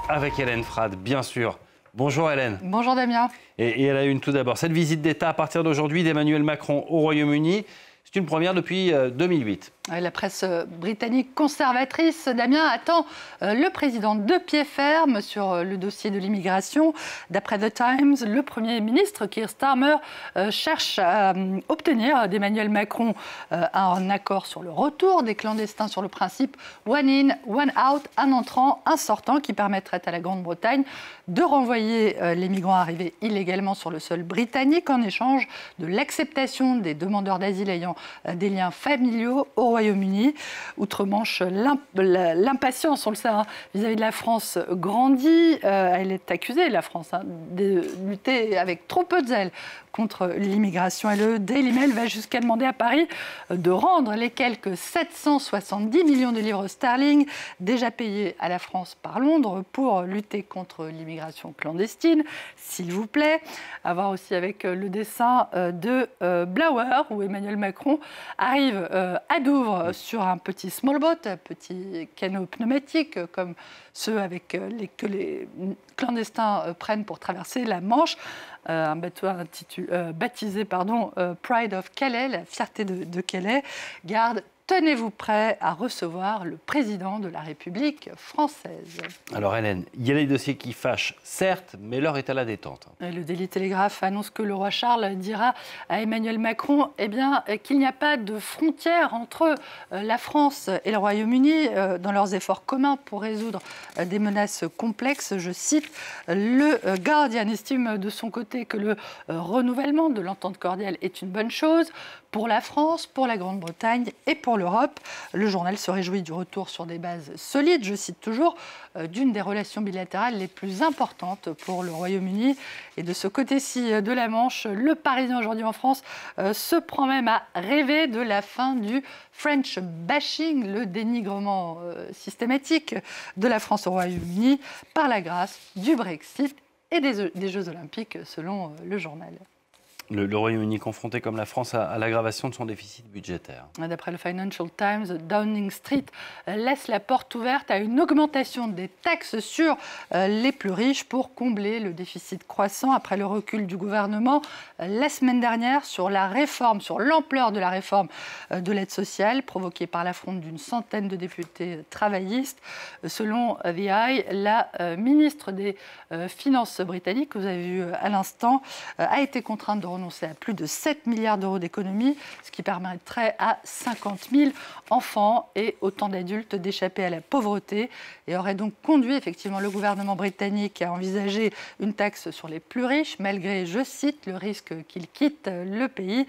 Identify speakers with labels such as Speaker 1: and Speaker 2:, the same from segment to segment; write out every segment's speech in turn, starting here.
Speaker 1: avec Hélène Frade, bien sûr. Bonjour Hélène.
Speaker 2: Bonjour Damien.
Speaker 1: Et elle a une tout d'abord. Cette visite d'État à partir d'aujourd'hui d'Emmanuel Macron au Royaume-Uni, c'est une première depuis 2008.
Speaker 2: La presse britannique conservatrice, Damien, attend le président de pied ferme sur le dossier de l'immigration. D'après The Times, le Premier ministre Keir Starmer cherche à obtenir d'Emmanuel Macron un accord sur le retour des clandestins sur le principe one in, one out, un entrant, un sortant, qui permettrait à la Grande-Bretagne de renvoyer les migrants arrivés illégalement sur le sol britannique en échange de l'acceptation des demandeurs d'asile ayant des liens familiaux au Royaume-Uni. Outre-Manche, l'impatience, on le sait, vis-à-vis de la France grandit. Elle est accusée, la France, de lutter avec trop peu de zèle contre l'immigration. Et le Daily Mail va jusqu'à demander à Paris de rendre les quelques 770 millions de livres sterling déjà payés à la France par Londres pour lutter contre l'immigration clandestine, s'il vous plaît. À voir aussi avec le dessin de Blower, où Emmanuel Macron arrive à Douvres sur un petit small boat, un petit canot pneumatique, comme ceux que les clandestins prennent pour traverser la Manche. Un bateau baptisé Pride of Calais, la fierté de Calais, garde. Tenez-vous prêt à recevoir le président de la République française.
Speaker 1: Alors Hélène, il y a les dossiers qui fâchent, certes, mais l'heure est à la détente.
Speaker 2: Le Daily Telegraph annonce que le roi Charles dira à Emmanuel Macron qu'il n'y a pas de frontière entre la France et le Royaume-Uni dans leurs efforts communs pour résoudre des menaces complexes. Je cite, le Guardian estime de son côté que le renouvellement de l'entente cordiale est une bonne chose pour la France, pour la Grande-Bretagne et pour l'Europe. Le journal se réjouit du retour sur des bases solides, je cite toujours, d'une des relations bilatérales les plus importantes pour le Royaume-Uni. Et de ce côté-ci de la Manche, le Parisien aujourd'hui en France se prend même à rêver de la fin du French bashing, le dénigrement systématique de la France au Royaume-Uni par la grâce du Brexit et des Jeux Olympiques, selon le journal.
Speaker 1: Le Royaume-Uni confronté comme la France à l'aggravation de son déficit budgétaire.
Speaker 2: D'après le Financial Times, Downing Street laisse la porte ouverte à une augmentation des taxes sur les plus riches pour combler le déficit croissant après le recul du gouvernement la semaine dernière sur l'ampleur de la réforme de l'aide sociale provoquée par l'affront d'une centaine de députés travaillistes. Selon The Eye, la ministre des Finances britannique, que vous avez vu à l'instant, a été contrainte de renoncer à plus de 7 milliards d'euros d'économies, ce qui permettrait à 50 000 enfants et autant d'adultes d'échapper à la pauvreté, et aurait donc conduit effectivement le gouvernement britannique à envisager une taxe sur les plus riches, malgré, je cite, le risque qu'ils quittent le pays.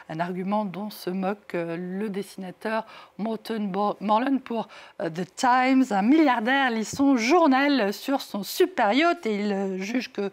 Speaker 2: Un argument dont se moque le dessinateur Morton Morland pour The Times. Un milliardaire lit son journal sur son super yacht et il juge que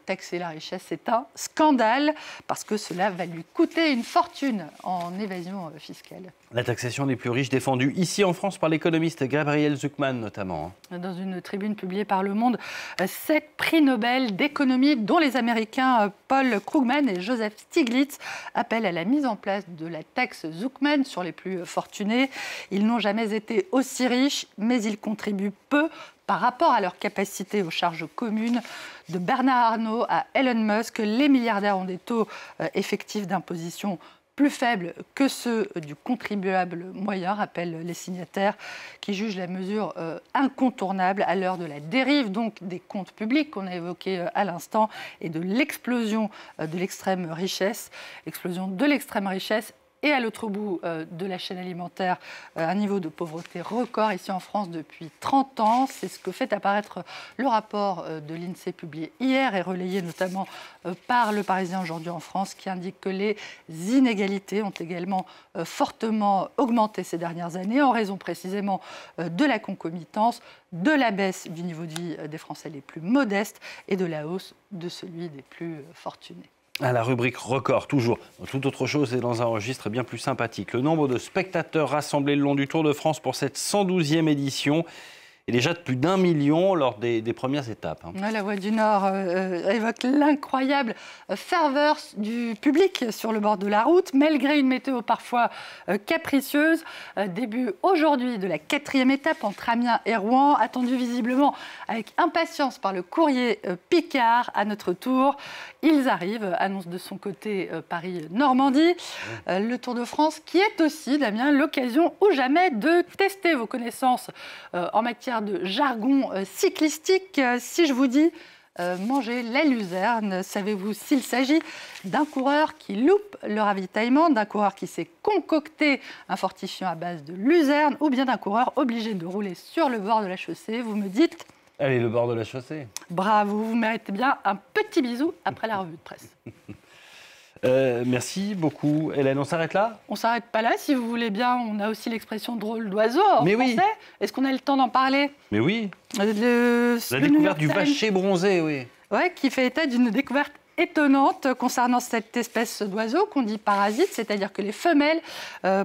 Speaker 2: taxer la richesse, c'est un scandale parce que cela va lui coûter une fortune en évasion fiscale.
Speaker 1: La taxation des plus riches défendue ici en France par l'économiste Gabriel Zucman notamment.
Speaker 2: Dans une tribune publiée par Le Monde, 7 prix Nobel d'économie dont les Américains Paul Krugman et Joseph Stiglitz appellent à la mise en place de la taxe Zucman sur les plus fortunés. Ils n'ont jamais été aussi riches, mais ils contribuent peu par rapport à leur capacité aux charges communes. De Bernard Arnault à Elon Musk, les milliardaires ont des taux effectifs d'imposition plus faibles que ceux du contribuable moyen, rappellent les signataires, qui jugent la mesure incontournable à l'heure de la dérive donc des comptes publics qu'on a évoqué à l'instant et de l'explosion de l'extrême richesse. Explosion de l'extrême richesse et à l'autre bout de la chaîne alimentaire, un niveau de pauvreté record ici en France depuis 30 ans. C'est ce que fait apparaître le rapport de l'INSEE publié hier et relayé notamment par Le Parisien aujourd'hui en France, qui indique que les inégalités ont également fortement augmenté ces dernières années en raison précisément de la concomitance, de la baisse du niveau de vie des Français les plus modestes et de la hausse de celui des plus fortunés.
Speaker 1: À la rubrique record, toujours. Tout autre chose et dans un registre bien plus sympathique. Le nombre de spectateurs rassemblés le long du Tour de France pour cette 112e édition et déjà de plus d'1 million lors des premières étapes.
Speaker 2: Ouais, la Voix du Nord évoque l'incroyable ferveur du public sur le bord de la route, malgré une météo parfois capricieuse. Début aujourd'hui de la 4e étape entre Amiens et Rouen, attendue visiblement avec impatience par le courrier Picard. À notre tour, ils arrivent, annonce de son côté Paris-Normandie. Le Tour de France qui est aussi, Damien, l'occasion ou jamais de tester vos connaissances en matière de jargon cyclistique. Si je vous dis manger la luzerne, savez-vous s'il s'agit d'un coureur qui loupe le ravitaillement, d'un coureur qui s'est concocté un fortifiant à base de luzerne, ou bien d'un coureur obligé de rouler sur le bord de la chaussée? Vous me dites...
Speaker 1: Allez, le bord de la chaussée.
Speaker 2: Bravo, vous méritez bien un petit bisou après la revue de presse.
Speaker 1: Merci beaucoup, Hélène. On s'arrête là?
Speaker 2: On s'arrête pas là, si vous voulez bien. On a aussi l'expression drôle d'oiseau en
Speaker 1: Mais
Speaker 2: français.
Speaker 1: Oui.
Speaker 2: Est-ce qu'on a le temps d'en parler?
Speaker 1: Mais oui. La
Speaker 2: Le
Speaker 1: découverte du vacher bronzé, oui.
Speaker 2: Ouais, qui fait état d'une découverte étonnante concernant cette espèce d'oiseau qu'on dit parasite, c'est-à-dire que les femelles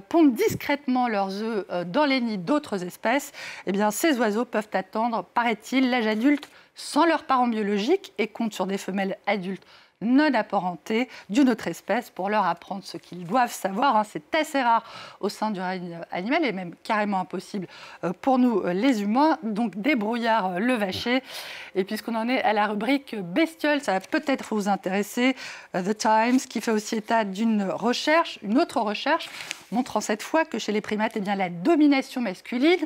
Speaker 2: pondent discrètement leurs œufs dans les nids d'autres espèces. Eh bien, ces oiseaux peuvent attendre, paraît-il, l'âge adulte sans leurs parents biologiques et comptent sur des femelles adultes non apparentés d'une autre espèce pour leur apprendre ce qu'ils doivent savoir. C'est assez rare au sein du règne animal et même carrément impossible pour nous les humains. Donc débrouillard le vacher. Et puisqu'on en est à la rubrique bestiole, ça va peut-être vous intéresser. The Times qui fait aussi état d'une recherche, une autre recherche, montrant cette fois que chez les primates, eh bien, la domination masculine,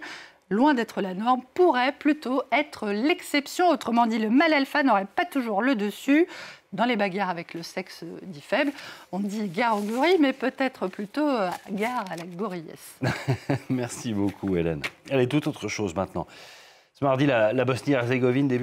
Speaker 2: loin d'être la norme, pourrait plutôt être l'exception. Autrement dit, le mâle alpha n'aurait pas toujours le dessus. Dans les bagarres avec le sexe dit faible, on dit gare au gorille, mais peut-être plutôt gare à la gorillesse.
Speaker 1: Merci beaucoup, Hélène. Allez, toute autre chose maintenant. Ce mardi, la Bosnie-Herzégovine débute